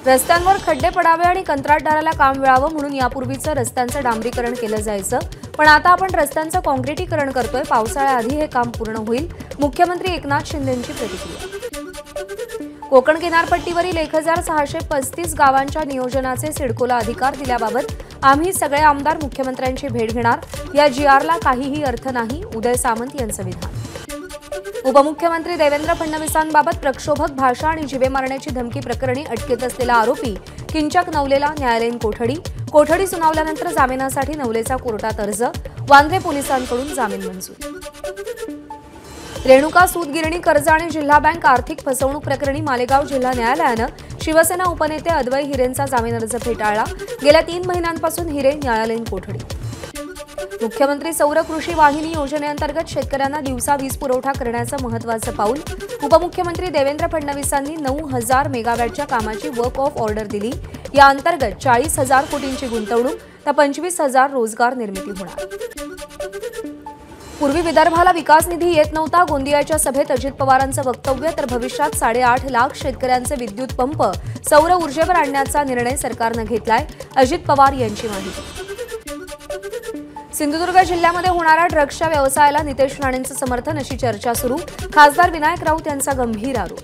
रस्त्यांवर खड्डे पडावे आणि कंत्राटदाराला काम मिळावं म्हणून यापूर्वीचं रस्त्यांचं डांबरीकरण केलं जायचं, पण आता आपण रस्त्यांचं काँक्रिटीकरण करतोय। पावसाळ्याआधी हे काम पूर्ण होईल। मुख्यमंत्री एकनाथ शिंदेंची प्रतिक्रिया। कोकण किनारपट्टीवरील 1635 गावांच्या नियोजनाचे सिडकोला अधिकार दिल्याबाबत आम्ही सगळे आमदार मुख्यमंत्र्यांची भेट घेणार। या जीआरला काहीही अर्थ नाही, उदय सामंत यांचं विधान। उपमुख्यमंत्री देवेंद्र फडणवीसांबाबत प्रक्षोभक भाषा आणि जीवे मारण्याची धमकी प्रकरणी अटकेत असलेला आरोपी किंचक नवलेला न्यायालयीन कोठडी सुनावल्यानंतर जामिनासाठी नवलेचा कोर्टात अर्ज। वांद्रे पोलिसांकडून जामीन मंजूर। रेणुका सूतगिरणी कर्ज आणि जिल्हा बँक आर्थिक फसवणूक प्रकरणी मालेगाव जिल्हा न्यायालयानं शिवसेना उपनेते अद्वै हिरेंचा जामीन अर्ज फेटाळला। गेल्या 3 महिन्यांपासून हिरे न्यायालयीन कोठडी। मुख्यमंत्री सौर कृषी वाहिनी योजनेअंतर्गत शेतकऱ्यांना दिवसा वीज पुरवठा करण्याचं महत्त्वाचं पाऊल। उपमुख्यमंत्री देवेंद्र फडणवीसांनी 9000 मेगावॅटच्या कामाची वर्क ऑफ ऑर्डर दिली। या अंतर्गत 40,000 कोटींची गुंतवणूक तर 25,000 रोजगार निर्मिती होणार। पूर्वी विदर्भाला विकास निधी येत नव्हता। गोंदियाच्या सभेत अजित पवारांचं वक्तव्य। तर भविष्यात 8.5 लाख शेतकऱ्यांचे विद्युत पंप सौर ऊर्जेवर आणण्याचा निर्णय सरकारनं घेतलाय। अजित पवार यांची माहिती। सिंधुदुर्ग जिल्ह्यामध्ये होणाऱ्या ड्रग्सच्या व्यवसायाला नितेश राणेंचं समर्थन अशी चर्चा सुरू। खासदार विनायक राऊत यांचा गंभीर आरोप।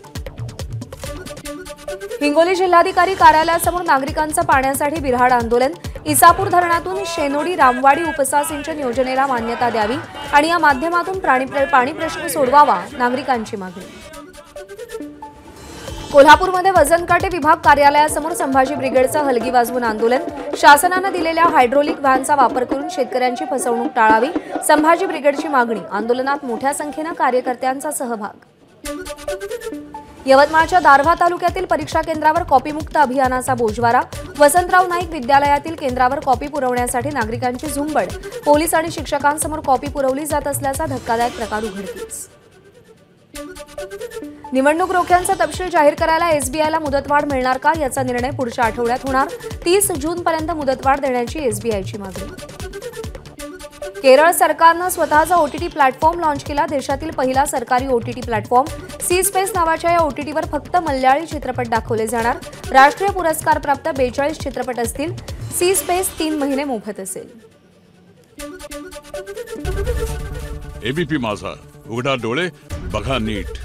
हिंगोली जिल्हाधिकारी कार्यालयासमोर नागरिकांचं पाण्यासाठी बिऱ्हाड आंदोलन। इसापूर धरणातून शेनोडी रामवाडी उपसा सिंचन योजनेला मान्यता द्यावी आणि या माध्यमातून पाणी प्रश्न सोडवावा, नागरिकांची मागणी। कोल्हापूरमध्ये वजनकाटे विभाग कार्यालयासमोर संभाजी ब्रिगेडचं हलगी वाजवून आंदोलन। शासनानं दिलेल्या हायड्रोलिक व्हॅनचा वापर करून शेतकऱ्यांची फसवणूक टाळावी, संभाजी ब्रिगेडची मागणी। आंदोलनात मोठ्या संख्येनं कार्यकर्त्यांचा सहभाग। यवतमाळच्या दारव्हा तालुक्यातील परीक्षा केंद्रावर कॉपीमुक्त अभियानाचा बोजवारा। वसंतराव नाईक विद्यालयातील केंद्रावर कॉपी पुरवण्यासाठी नागरिकांची झुंबड। पोलीस आणि शिक्षकांसमोर कॉपी पुरवली जात असल्याचा धक्कादायक प्रकार उघडकीस। निवडणूक रोख्यांचा तपशील जाहीर करायला एसबीआयला मुदतवाढ मिळणार का, याचा निर्णय पुढच्या आठवड्यात होणार। 30 जूनपर्यंत मुदतवाढ देण्याची एसबीआयची मागणी। केरळ सरकारनं स्वतःचा ओटीटी प्लॅटफॉर्म लॉन्च केला। देशातील पहिला सरकारी ओटीटी प्लॅटफॉर्म सी स्पेस नावाच्या या ओटीटीवर फक्त मल्याळी चित्रपट दाखवले जाणार। राष्ट्रीय पुरस्कार प्राप्त 42 चित्रपट असतील। सी स्पेस 3 महिने मोफत असेल। एबीपी माझा, उघडा डोळे बघा नीट।